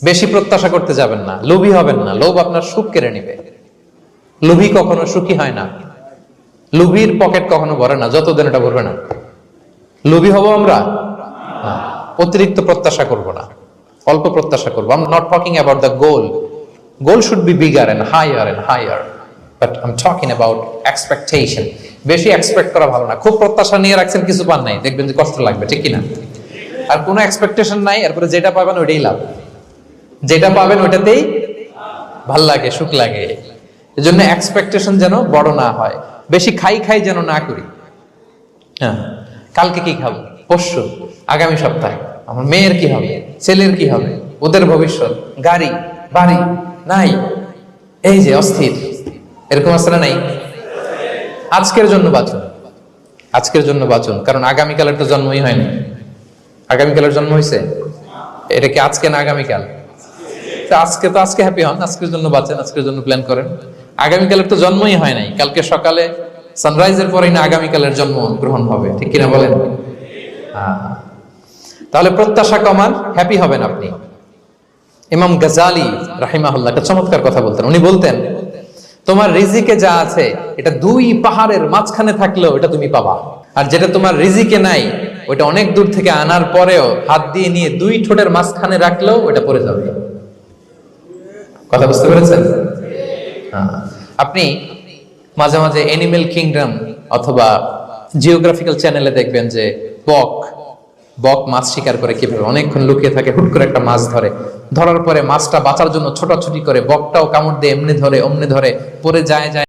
বেশি প্রত্যাশা করতে যাবেন না, লোভী হবেন না। লোভ আপনার সুখ কেড়ে নিবে। লোভী কখনো সুখী হয় না। লোভীর পকেট কখনো ভরে না যতদিন এটা ভরবে না। লোভী হব আমরা না। অতিরিক্ত প্রত্যাশা করব না, অল্প প্রত্যাশা করবো। I'm not talking about the goal. Goal should be bigger and higher. But I'm talking about expectation. বেশি এক্সপেক্ট করা ভালো না। খুব প্রত্যাশা নিয়ে রাখছেন, কিছু পান নাই, দেখবেন যে কষ্ট লাগবে, ঠিক কিনা? আর কোনো এক্সপেকটেশন নাই, এরপরে যেটা পাবেন ওইটাই লাভ। যেটা পাবেন ওইটাতেই ভাল লাগে, সুখ লাগে। এজন্য এক্সপেকটেশন যেন বড় না হয়। বেশি খাই যেন না করি। হ্যাঁ, কালকে কি খাবো, পরশু, আগামী সপ্তাহে আমার মেয়ের কি হবে, ছেলের কি হবে, ওদের ভবিষ্যৎ, গাড়ি বাড়ি নাই, এই যে অস্থির, এরকম আসলে নাই। আজকের জন্য বাঁচুন, আজকের জন্য বাঁচুন, কারণ আগামীকালের তো জন্মই হয়নি। আগামীকালের জন্ম হয়েছে, এটা কি আজকে না আগামীকাল? আজকে তো আজকে হ্যাপি হন, আজকের জন্য বাঁচেন, আজকের জন্য প্ল্যান করেন। আগামীকালের তো জন্মই হয় নাই। কালকে সকালে সানরাইজের পরেই না আগামীকালের জন্ম গ্রহণ হবে, ঠিক কিনা বলেন? তাহলে প্রত্যাশা কমান, হ্যাপি হবেন আপনি। ইমাম গাজালি রাহিমাহুল্লাহ একটা চমৎকার কথা বলতেন। উনি বলতেন, তোমার রিজিকে যা আছে এটা 2 পাহাড়ের মাঝখানে থাকলেও এটা তুমি পাবা, আর যেটা তোমার রিজিকে নাই ওটা অনেক দূর থেকে আনার পরেও হাত দিয়ে নিয়ে 2 ঠোঁটের মাঝখানে রাখলেও ওটা পড়ে যাবে। কথা বুঝতে পেরেছেন? আপনি মাঝে মাঝে অ্যানিমেল কিংডম অথবা জিওগ্রাফিক্যাল চ্যানেলে দেখবেন যে বক মাছ শিকার করে কিভাবে অনেকক্ষণ লুকিয়ে থাকে, হুট করে একটা মাছ ধরে, ধরার পরে মাছটা বাঁচার জন্য ছোটাছুটি করে, বকটাও কামড় দিয়ে এমনি ধরে অমনি ধরে, পরে যায়